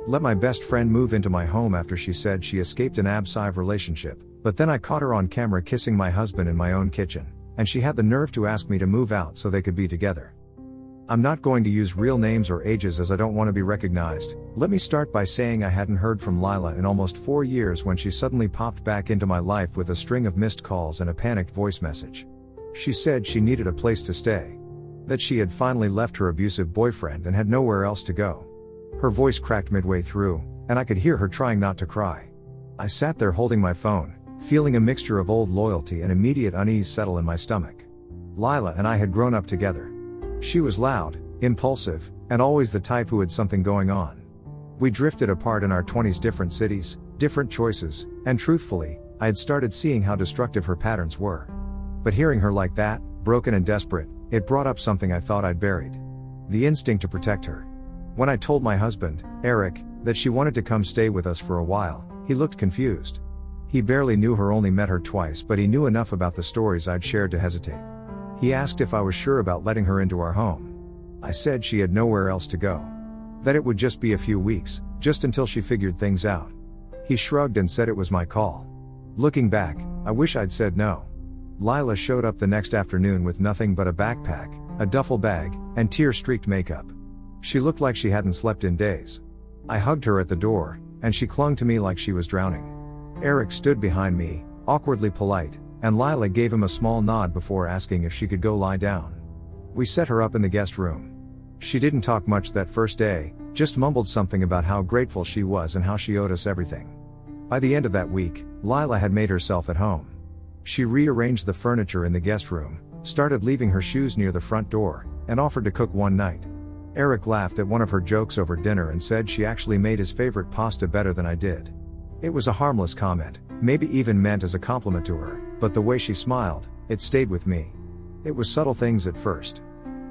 Let my best friend move into my home after she said she escaped an sive relationship, but then I caught her on camera kissing my husband in my own kitchen, and she had the nerve to ask me to move out so they could be together. I'm not going to use real names or ages as I don't want to be recognized. Let me start by saying I hadn't heard from Lila in almost 4 years when she suddenly popped back into my life with a string of missed calls and a panicked voice message. She said she needed a place to stay. That she had finally left her abusive boyfriend and had nowhere else to go. Her voice cracked midway through, and I could hear her trying not to cry. I sat there holding my phone, feeling a mixture of old loyalty and immediate unease settle in my stomach. Lila and I had grown up together. She was loud, impulsive, and always the type who had something going on. We drifted apart in our 20s, different cities, different choices, and truthfully, I had started seeing how destructive her patterns were. But hearing her like that, broken and desperate, it brought up something I thought I'd buried. The instinct to protect her. When I told my husband, Eric, that she wanted to come stay with us for a while, he looked confused. He barely knew her, only met her twice, but he knew enough about the stories I'd shared to hesitate. He asked if I was sure about letting her into our home. I said she had nowhere else to go. That it would just be a few weeks, just until she figured things out. He shrugged and said it was my call. Looking back, I wish I'd said no. Lila showed up the next afternoon with nothing but a backpack, a duffel bag, and tear-streaked makeup. She looked like she hadn't slept in days. I hugged her at the door, and she clung to me like she was drowning. Eric stood behind me, awkwardly polite, and Lila gave him a small nod before asking if she could go lie down. We set her up in the guest room. She didn't talk much that first day, just mumbled something about how grateful she was and how she owed us everything. By the end of that week, Lila had made herself at home. She rearranged the furniture in the guest room, started leaving her shoes near the front door, and offered to cook one night. Eric laughed at one of her jokes over dinner and said she actually made his favorite pasta better than I did. It was a harmless comment, maybe even meant as a compliment to her, but the way she smiled, it stayed with me. It was subtle things at first.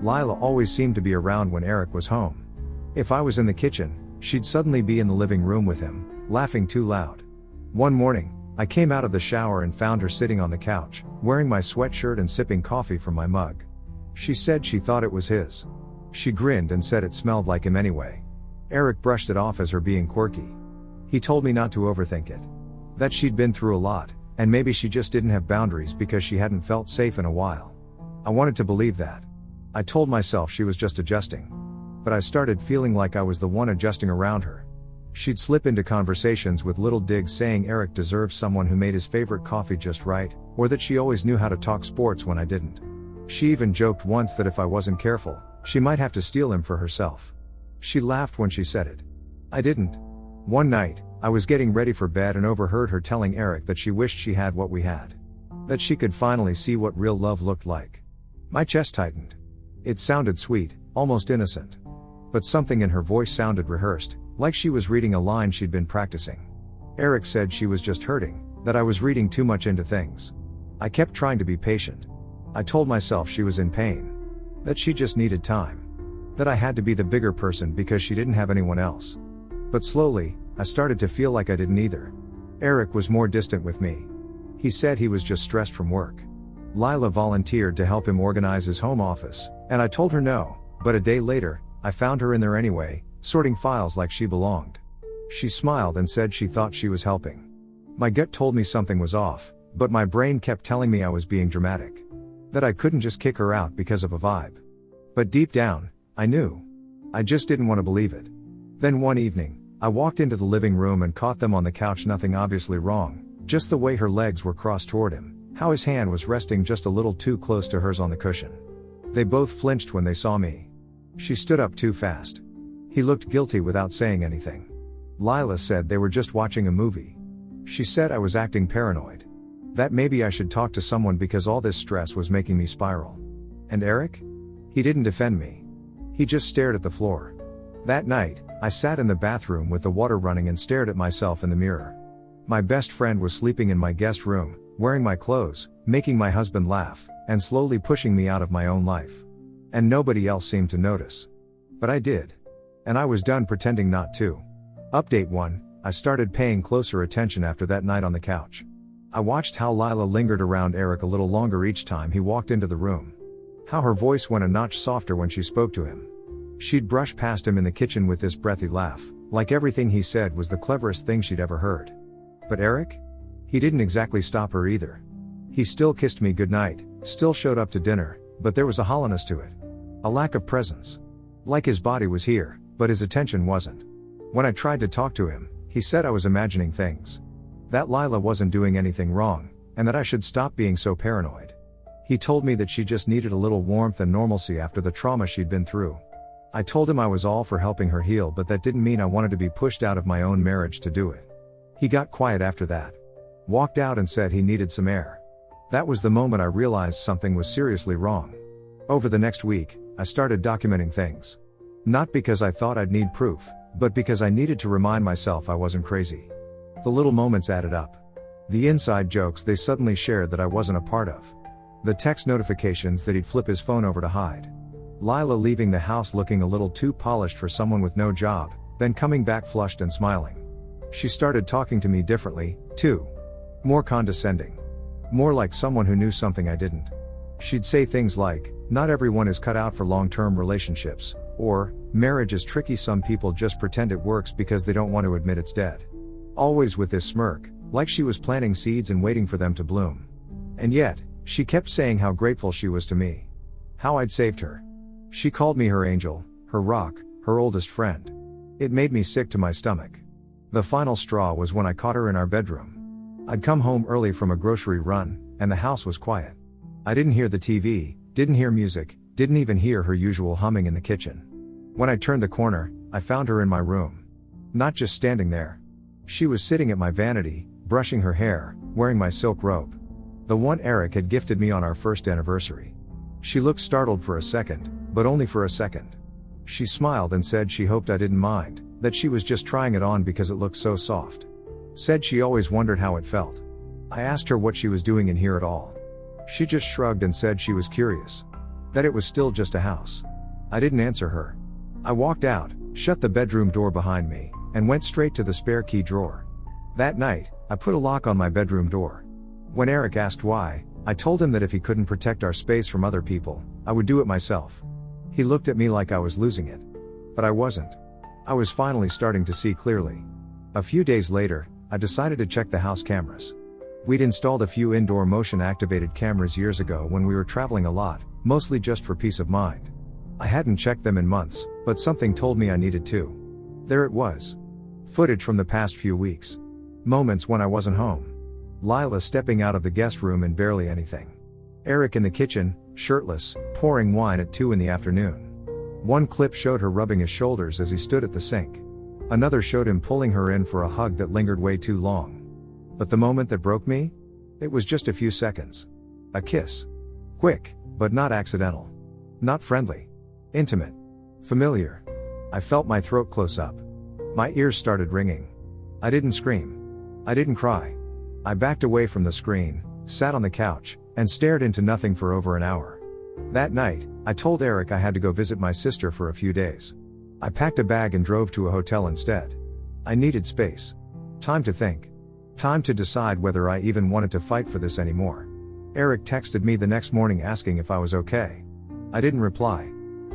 Lila always seemed to be around when Eric was home. If I was in the kitchen, she'd suddenly be in the living room with him, laughing too loud. One morning, I came out of the shower and found her sitting on the couch, wearing my sweatshirt and sipping coffee from my mug. She said she thought it was his. She grinned and said it smelled like him anyway. Eric brushed it off as her being quirky. He told me not to overthink it. That she'd been through a lot, and maybe she just didn't have boundaries because she hadn't felt safe in a while. I wanted to believe that. I told myself she was just adjusting. But I started feeling like I was the one adjusting around her. She'd slip into conversations with little digs saying Eric deserves someone who made his favorite coffee just right, or that she always knew how to talk sports when I didn't. She even joked once that if I wasn't careful, she might have to steal him for herself. She laughed when she said it. I didn't. One night, I was getting ready for bed and overheard her telling Eric that she wished she had what we had. That she could finally see what real love looked like. My chest tightened. It sounded sweet, almost innocent. But something in her voice sounded rehearsed, like she was reading a line she'd been practicing. Eric said she was just hurting, that I was reading too much into things. I kept trying to be patient. I told myself she was in pain. That she just needed time. That I had to be the bigger person because she didn't have anyone else. But slowly, I started to feel like I didn't either. Eric was more distant with me. He said he was just stressed from work. Lila volunteered to help him organize his home office, and I told her no, but a day later, I found her in there anyway, sorting files like she belonged. She smiled and said she thought she was helping. My gut told me something was off, but my brain kept telling me I was being dramatic. That I couldn't just kick her out because of a vibe. But deep down, I knew. I just didn't want to believe it. Then one evening, I walked into the living room and caught them on the couch, nothing obviously wrong, just the way her legs were crossed toward him, how his hand was resting just a little too close to hers on the cushion. They both flinched when they saw me. She stood up too fast. He looked guilty without saying anything. Lila said they were just watching a movie. She said I was acting paranoid. That maybe I should talk to someone because all this stress was making me spiral. And Eric? He didn't defend me. He just stared at the floor. That night, I sat in the bathroom with the water running and stared at myself in the mirror. My best friend was sleeping in my guest room, wearing my clothes, making my husband laugh, and slowly pushing me out of my own life. And nobody else seemed to notice. But I did. And I was done pretending not to. Update 1, I started paying closer attention after that night on the couch. I watched how Lila lingered around Eric a little longer each time he walked into the room. How her voice went a notch softer when she spoke to him. She'd brush past him in the kitchen with this breathy laugh, like everything he said was the cleverest thing she'd ever heard. But Eric? He didn't exactly stop her either. He still kissed me goodnight, still showed up to dinner, but there was a hollowness to it. A lack of presence. Like his body was here, but his attention wasn't. When I tried to talk to him, he said I was imagining things. That Lila wasn't doing anything wrong, and that I should stop being so paranoid. He told me that she just needed a little warmth and normalcy after the trauma she'd been through. I told him I was all for helping her heal, but that didn't mean I wanted to be pushed out of my own marriage to do it. He got quiet after that. Walked out and said he needed some air. That was the moment I realized something was seriously wrong. Over the next week, I started documenting things. Not because I thought I'd need proof, but because I needed to remind myself I wasn't crazy. The little moments added up. The inside jokes they suddenly shared that I wasn't a part of. The text notifications that he'd flip his phone over to hide. Lila leaving the house looking a little too polished for someone with no job, then coming back flushed and smiling. She started talking to me differently, too. More condescending. More like someone who knew something I didn't. She'd say things like, "Not everyone is cut out for long-term relationships," or, "Marriage is tricky, some people just pretend it works because they don't want to admit it's dead." Always with this smirk, like she was planting seeds and waiting for them to bloom. And yet, she kept saying how grateful she was to me. How I'd saved her. She called me her angel, her rock, her oldest friend. It made me sick to my stomach. The final straw was when I caught her in our bedroom. I'd come home early from a grocery run, and the house was quiet. I didn't hear the TV, didn't hear music, didn't even hear her usual humming in the kitchen. When I turned the corner, I found her in my room. Not just standing there. She was sitting at my vanity, brushing her hair, wearing my silk robe. The one Eric had gifted me on our first anniversary. She looked startled for a second, but only for a second. She smiled and said she hoped I didn't mind, that she was just trying it on because it looked so soft. Said she always wondered how it felt. I asked her what she was doing in here at all. She just shrugged and said she was curious. That it was still just a house. I didn't answer her. I walked out, shut the bedroom door behind me, and went straight to the spare key drawer. That night, I put a lock on my bedroom door. When Eric asked why, I told him that if he couldn't protect our space from other people, I would do it myself. He looked at me like I was losing it. But I wasn't. I was finally starting to see clearly. A few days later, I decided to check the house cameras. We'd installed a few indoor motion-activated cameras years ago when we were traveling a lot, mostly just for peace of mind. I hadn't checked them in months, but something told me I needed to. There it was. Footage from the past few weeks. Moments when I wasn't home. Lila stepping out of the guest room in barely anything. Eric in the kitchen, shirtless, pouring wine at 2 in the afternoon. One clip showed her rubbing his shoulders as he stood at the sink. Another showed him pulling her in for a hug that lingered way too long. But the moment that broke me? It was just a few seconds. A kiss. Quick, but not accidental. Not friendly. Intimate. Familiar. I felt my throat close up. My ears started ringing. I didn't scream. I didn't cry. I backed away from the screen, sat on the couch, and stared into nothing for over an hour. That night, I told Eric I had to go visit my sister for a few days. I packed a bag and drove to a hotel instead. I needed space. Time to think. Time to decide whether I even wanted to fight for this anymore. Eric texted me the next morning asking if I was okay. I didn't reply.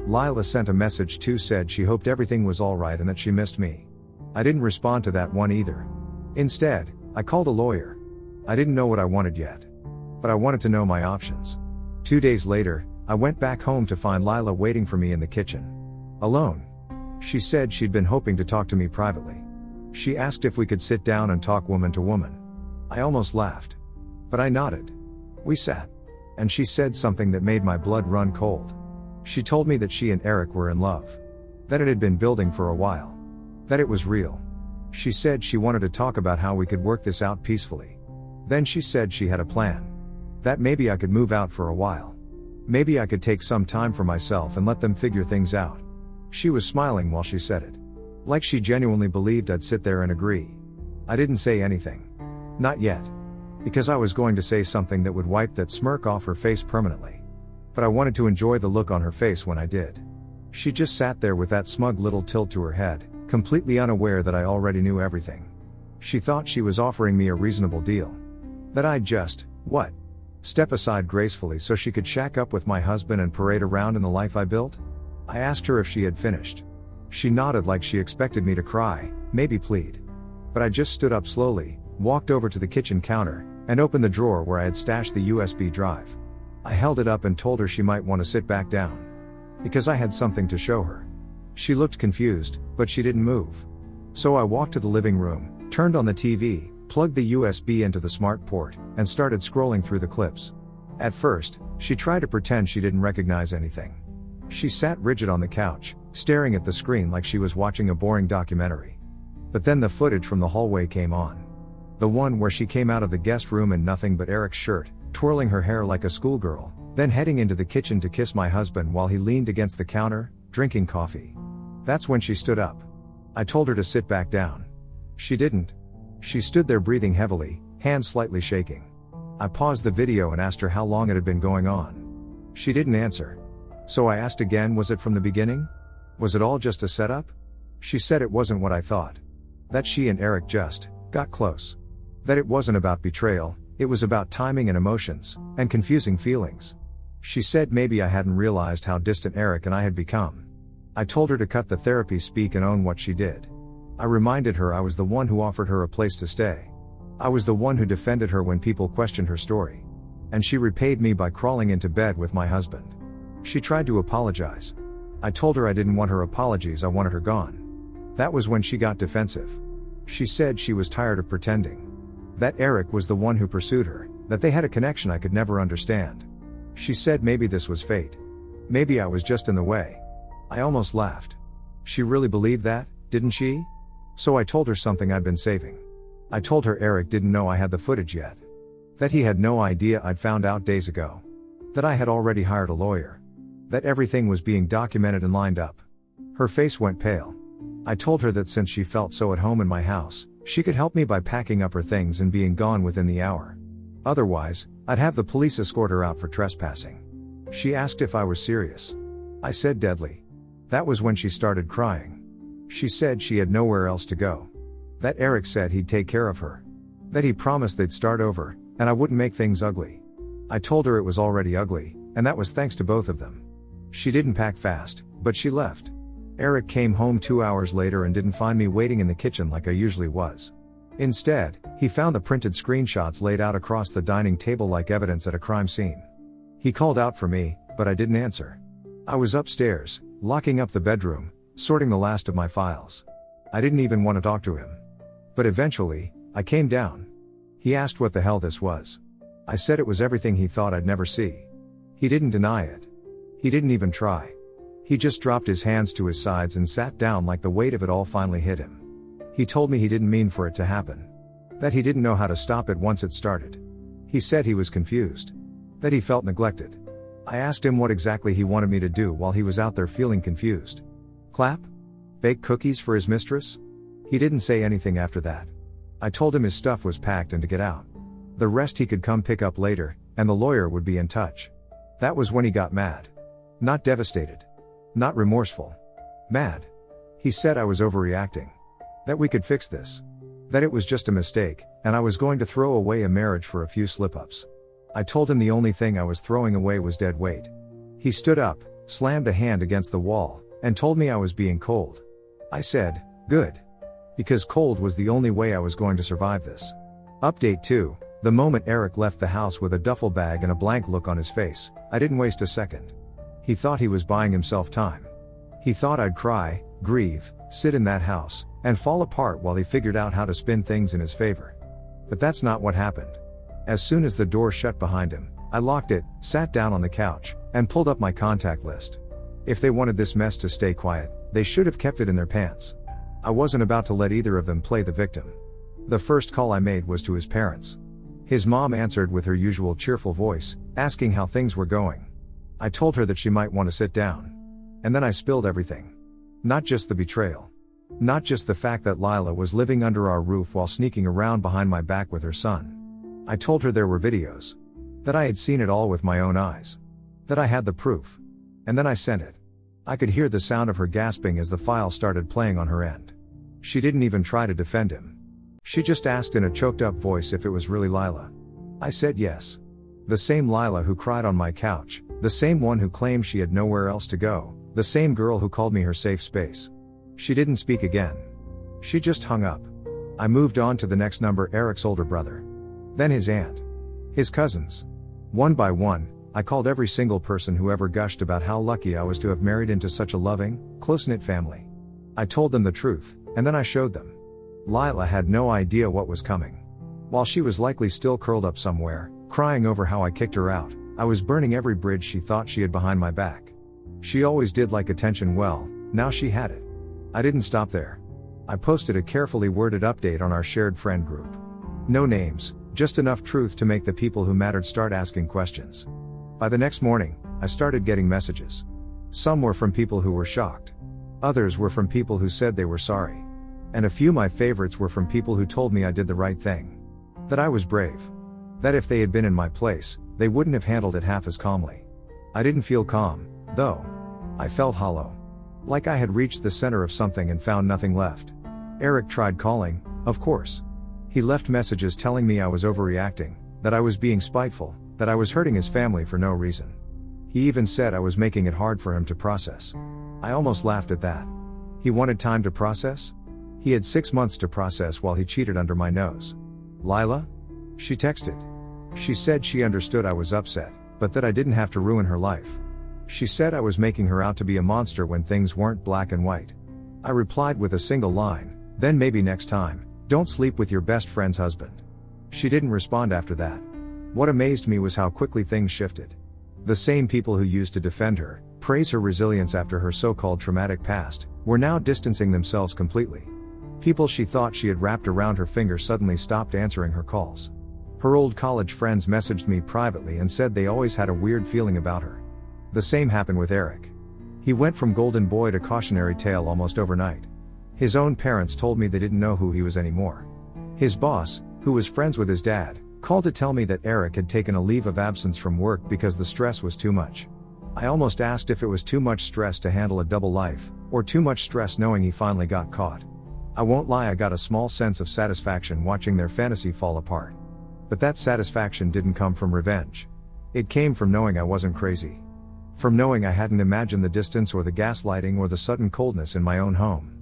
Lila sent a message too, said she hoped everything was alright and that she missed me. I didn't respond to that one either. Instead, I called a lawyer. I didn't know what I wanted yet. But I wanted to know my options. 2 days later, I went back home to find Lila waiting for me in the kitchen. Alone. She said she'd been hoping to talk to me privately. She asked if we could sit down and talk woman to woman. I almost laughed. But I nodded. We sat. And she said something that made my blood run cold. She told me that she and Eric were in love. That it had been building for a while. That it was real. She said she wanted to talk about how we could work this out peacefully. Then she said she had a plan. That maybe I could move out for a while. Maybe I could take some time for myself and let them figure things out. She was smiling while she said it. Like she genuinely believed I'd sit there and agree. I didn't say anything. Not yet. Because I was going to say something that would wipe that smirk off her face permanently. But I wanted to enjoy the look on her face when I did. She just sat there with that smug little tilt to her head, completely unaware that I already knew everything. She thought she was offering me a reasonable deal. That I'd just, what? Step aside gracefully so she could shack up with my husband and parade around in the life I built? I asked her if she had finished. She nodded like she expected me to cry, maybe plead. But I just stood up slowly, walked over to the kitchen counter, and opened the drawer where I had stashed the USB drive. I held it up and told her she might want to sit back down. Because I had something to show her. She looked confused, but she didn't move. So I walked to the living room, turned on the TV, plugged the USB into the smart port, and started scrolling through the clips. At first, she tried to pretend she didn't recognize anything. She sat rigid on the couch, staring at the screen like she was watching a boring documentary. But then the footage from the hallway came on. The one where she came out of the guest room in nothing but Eric's shirt, twirling her hair like a schoolgirl, then heading into the kitchen to kiss my husband while he leaned against the counter, drinking coffee. That's when she stood up. I told her to sit back down. She didn't. She stood there breathing heavily, hands slightly shaking. I paused the video and asked her how long it had been going on. She didn't answer. So I asked again, was it from the beginning? Was it all just a setup? She said it wasn't what I thought. That she and Eric just got close. That it wasn't about betrayal, it was about timing and emotions, and confusing feelings. She said maybe I hadn't realized how distant Eric and I had become. I told her to cut the therapy speak and own what she did. I reminded her I was the one who offered her a place to stay. I was the one who defended her when people questioned her story. And she repaid me by crawling into bed with my husband. She tried to apologize. I told her I didn't want her apologies, I wanted her gone. That was when she got defensive. She said she was tired of pretending. That Eric was the one who pursued her, that they had a connection I could never understand. She said maybe this was fate. Maybe I was just in the way. I almost laughed. She really believed that, didn't she? So I told her something I'd been saving. I told her Eric didn't know I had the footage yet. That he had no idea I'd found out days ago. That I had already hired a lawyer. That everything was being documented and lined up. Her face went pale. I told her that since she felt so at home in my house, she could help me by packing up her things and being gone within the hour. Otherwise, I'd have the police escort her out for trespassing. She asked if I was serious. I said deadly. That was when she started crying. She said she had nowhere else to go. That Eric said he'd take care of her. That he promised they'd start over, and I wouldn't make things ugly. I told her it was already ugly, and that was thanks to both of them. She didn't pack fast, but she left. Eric came home 2 hours later and didn't find me waiting in the kitchen like I usually was. Instead, he found the printed screenshots laid out across the dining table like evidence at a crime scene. He called out for me, but I didn't answer. I was upstairs, locking up the bedroom, sorting the last of my files. I didn't even want to talk to him. But eventually, I came down. He asked what the hell this was. I said it was everything he thought I'd never see. He didn't deny it. He didn't even try. He just dropped his hands to his sides and sat down like the weight of it all finally hit him. He told me he didn't mean for it to happen. That he didn't know how to stop it once it started. He said he was confused. That he felt neglected. I asked him what exactly he wanted me to do while he was out there feeling confused. Clap? Bake cookies for his mistress? He didn't say anything after that. I told him his stuff was packed and to get out. The rest he could come pick up later, and the lawyer would be in touch. That was when he got mad. Not devastated. Not remorseful. Mad. He said I was overreacting. That we could fix this. That it was just a mistake, and I was going to throw away a marriage for a few slip-ups. I told him the only thing I was throwing away was dead weight. He stood up, slammed a hand against the wall, and told me I was being cold. I said, good. Because cold was the only way I was going to survive this. Update 2, the moment Eric left the house with a duffel bag and a blank look on his face, I didn't waste a second. He thought he was buying himself time. He thought I'd cry, grieve, sit in that house, and fall apart while he figured out how to spin things in his favor. But that's not what happened. As soon as the door shut behind him, I locked it, sat down on the couch, and pulled up my contact list. If they wanted this mess to stay quiet, they should have kept it in their pants. I wasn't about to let either of them play the victim. The first call I made was to his parents. His mom answered with her usual cheerful voice, asking how things were going. I told her that she might want to sit down. And then I spilled everything. Not just the betrayal. Not just the fact that Lila was living under our roof while sneaking around behind my back with her son. I told her there were videos. That I had seen it all with my own eyes. That I had the proof. And then I sent it. I could hear the sound of her gasping as the file started playing on her end. She didn't even try to defend him. She just asked in a choked up voice if it was really Lila. I said yes. The same Lila who cried on my couch, the same one who claimed she had nowhere else to go, the same girl who called me her safe space. She didn't speak again. She just hung up. I moved on to the next number, Eric's older brother. Then his aunt. His cousins. One by one, I called every single person who ever gushed about how lucky I was to have married into such a loving, close-knit family. I told them the truth, and then I showed them. Lila had no idea what was coming. While she was likely still curled up somewhere, crying over how I kicked her out, I was burning every bridge she thought she had behind my back. She always did like attention well, now she had it. I didn't stop there. I posted a carefully worded update on our shared friend group. No names, just enough truth to make the people who mattered start asking questions. By the next morning, I started getting messages. Some were from people who were shocked. Others were from people who said they were sorry. And a few my favorites were from people who told me I did the right thing. That I was brave. That if they had been in my place, they wouldn't have handled it half as calmly. I didn't feel calm, though. I felt hollow. Like I had reached the center of something and found nothing left. Eric tried calling, of course. He left messages telling me I was overreacting, that I was being spiteful, that I was hurting his family for no reason. He even said I was making it hard for him to process. I almost laughed at that. He wanted time to process? He had 6 months to process while he cheated under my nose. Lila? She texted. She said she understood I was upset, but that I didn't have to ruin her life. She said I was making her out to be a monster when things weren't black and white. I replied with a single line, then maybe next time, don't sleep with your best friend's husband. She didn't respond after that. What amazed me was how quickly things shifted. The same people who used to defend her, praise her resilience after her so-called traumatic past, were now distancing themselves completely. People she thought she had wrapped around her finger suddenly stopped answering her calls. Her old college friends messaged me privately and said they always had a weird feeling about her. The same happened with Eric. He went from golden boy to cautionary tale almost overnight. His own parents told me they didn't know who he was anymore. His boss, who was friends with his dad, called to tell me that Eric had taken a leave of absence from work because the stress was too much. I almost asked if it was too much stress to handle a double life, or too much stress knowing he finally got caught. I won't lie, I got a small sense of satisfaction watching their fantasy fall apart. But that satisfaction didn't come from revenge. It came from knowing I wasn't crazy. From knowing I hadn't imagined the distance or the gaslighting or the sudden coldness in my own home.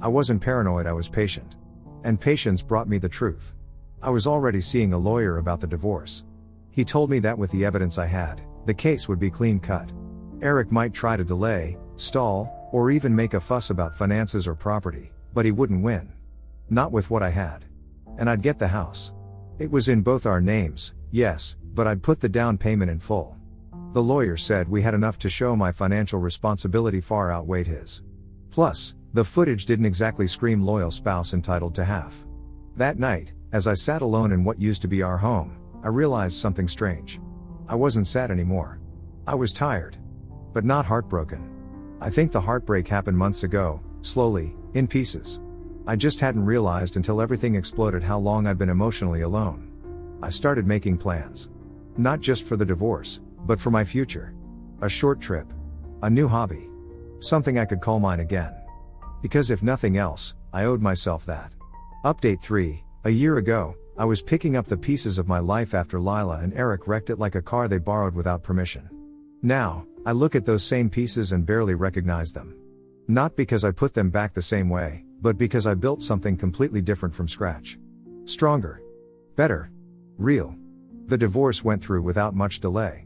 I wasn't paranoid, I was patient. And patience brought me the truth. I was already seeing a lawyer about the divorce. He told me that with the evidence I had, the case would be clean cut. Eric might try to delay, stall, or even make a fuss about finances or property, but he wouldn't win. Not with what I had. And I'd get the house. It was in both our names, yes, but I'd put the down payment in full. The lawyer said we had enough to show my financial responsibility far outweighed his. Plus, the footage didn't exactly scream loyal spouse entitled to half. That night, as I sat alone in what used to be our home, I realized something strange. I wasn't sad anymore. I was tired. But not heartbroken. I think the heartbreak happened months ago, slowly, in pieces. I just hadn't realized until everything exploded how long I'd been emotionally alone. I started making plans. Not just for the divorce, but for my future. A short trip. A new hobby. Something I could call mine again. Because if nothing else, I owed myself that. Update 3. A year ago, I was picking up the pieces of my life after Lila and Eric wrecked it like a car they borrowed without permission. Now, I look at those same pieces and barely recognize them. Not because I put them back the same way, but because I built something completely different from scratch. Stronger. Better. Real. The divorce went through without much delay.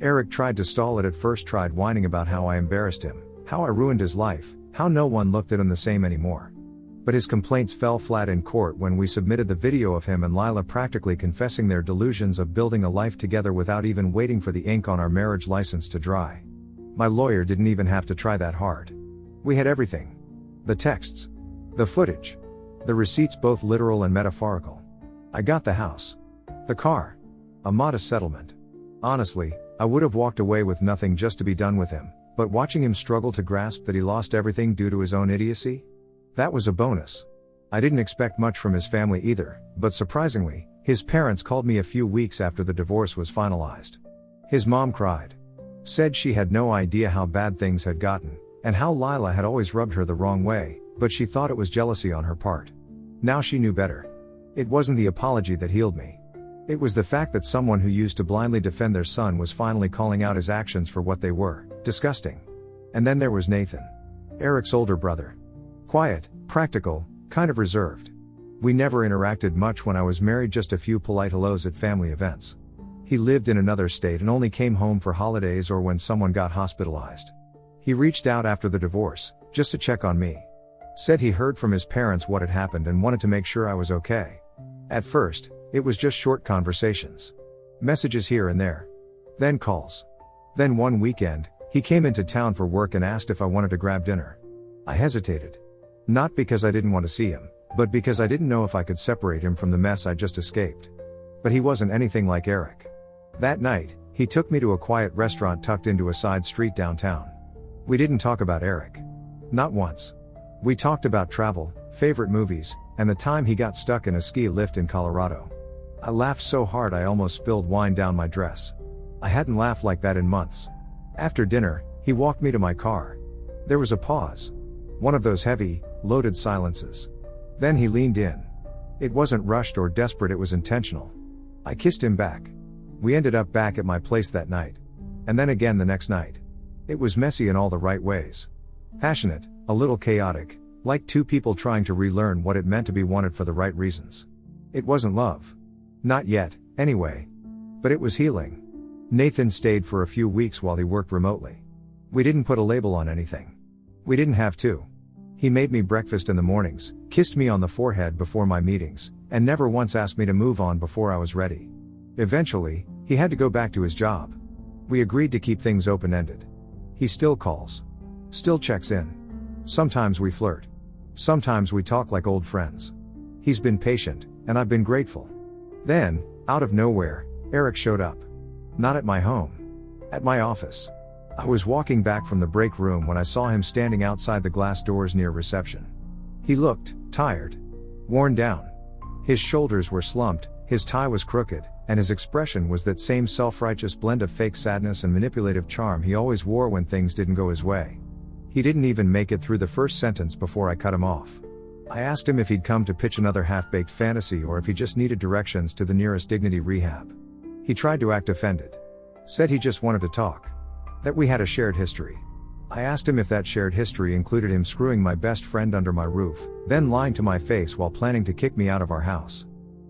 Eric tried to stall it at first, tried whining about how I embarrassed him, how I ruined his life, how no one looked at him the same anymore. But his complaints fell flat in court when we submitted the video of him and Lila practically confessing their delusions of building a life together without even waiting for the ink on our marriage license to dry. My lawyer didn't even have to try that hard. We had everything. The texts. The footage. The receipts, both literal and metaphorical. I got the house. The car. A modest settlement. Honestly, I would have walked away with nothing just to be done with him, but watching him struggle to grasp that he lost everything due to his own idiocy? That was a bonus. I didn't expect much from his family either, but surprisingly, his parents called me a few weeks after the divorce was finalized. His mom cried. Said she had no idea how bad things had gotten, and how Lila had always rubbed her the wrong way, but she thought it was jealousy on her part. Now she knew better. It wasn't the apology that healed me. It was the fact that someone who used to blindly defend their son was finally calling out his actions for what they were, disgusting. And then there was Nathan. Eric's older brother. Quiet, practical, kind of reserved. We never interacted much when I was married, just a few polite hellos at family events. He lived in another state and only came home for holidays or when someone got hospitalized. He reached out after the divorce, just to check on me. Said he heard from his parents what had happened and wanted to make sure I was okay. At first, it was just short conversations. Messages here and there. Then calls. Then one weekend, he came into town for work and asked if I wanted to grab dinner. I hesitated. Not because I didn't want to see him, but because I didn't know if I could separate him from the mess I just escaped. But he wasn't anything like Eric. That night, he took me to a quiet restaurant tucked into a side street downtown. We didn't talk about Eric. Not once. We talked about travel, favorite movies, and the time he got stuck in a ski lift in Colorado. I laughed so hard I almost spilled wine down my dress. I hadn't laughed like that in months. After dinner, he walked me to my car. There was a pause. One of those heavy, loaded silences. Then he leaned in. It wasn't rushed or desperate, it was intentional. I kissed him back. We ended up back at my place that night. And then again the next night. It was messy in all the right ways. Passionate, a little chaotic, like two people trying to relearn what it meant to be wanted for the right reasons. It wasn't love. Not yet, anyway. But it was healing. Nathan stayed for a few weeks while he worked remotely. We didn't put a label on anything. We didn't have to. He made me breakfast in the mornings, kissed me on the forehead before my meetings, and never once asked me to move on before I was ready. Eventually, he had to go back to his job. We agreed to keep things open-ended. He still calls. Still checks in. Sometimes we flirt. Sometimes we talk like old friends. He's been patient, and I've been grateful. Then, out of nowhere, Eric showed up. Not at my home. At my office. I was walking back from the break room when I saw him standing outside the glass doors near reception. He looked tired. Worn down. His shoulders were slumped, his tie was crooked, and his expression was that same self-righteous blend of fake sadness and manipulative charm he always wore when things didn't go his way. He didn't even make it through the first sentence before I cut him off. I asked him if he'd come to pitch another half-baked fantasy or if he just needed directions to the nearest dignity rehab. He tried to act offended. Said he just wanted to talk. That we had a shared history. I asked him if that shared history included him screwing my best friend under my roof, then lying to my face while planning to kick me out of our house.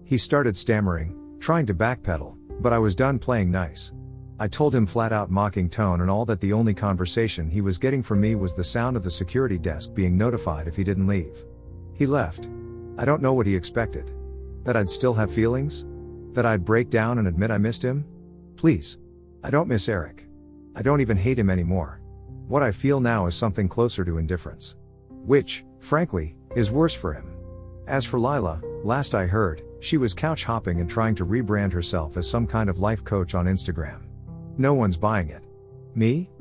He started stammering, trying to backpedal, but I was done playing nice. I told him flat out mocking tone and all that the only conversation he was getting from me was the sound of the security desk being notified if he didn't leave. He left. I don't know what he expected. That I'd still have feelings? That I'd break down and admit I missed him? Please. I don't miss Eric. I don't even hate him anymore. What I feel now is something closer to indifference. Which, frankly, is worse for him. As for Lila, last I heard, she was couch hopping and trying to rebrand herself as some kind of life coach on Instagram. No one's buying it. Me?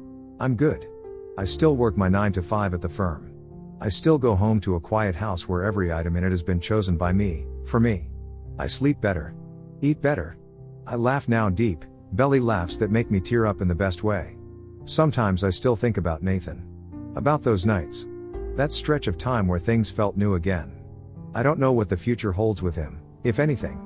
I'm good. I still work my 9 to 5 at the firm. I still go home to a quiet house where every item in it has been chosen by me, for me. I sleep better. Eat better. I laugh now, deep, belly laughs that make me tear up in the best way. Sometimes I still think about Nathan. About those nights. That stretch of time where things felt new again. I don't know what the future holds with him, if anything.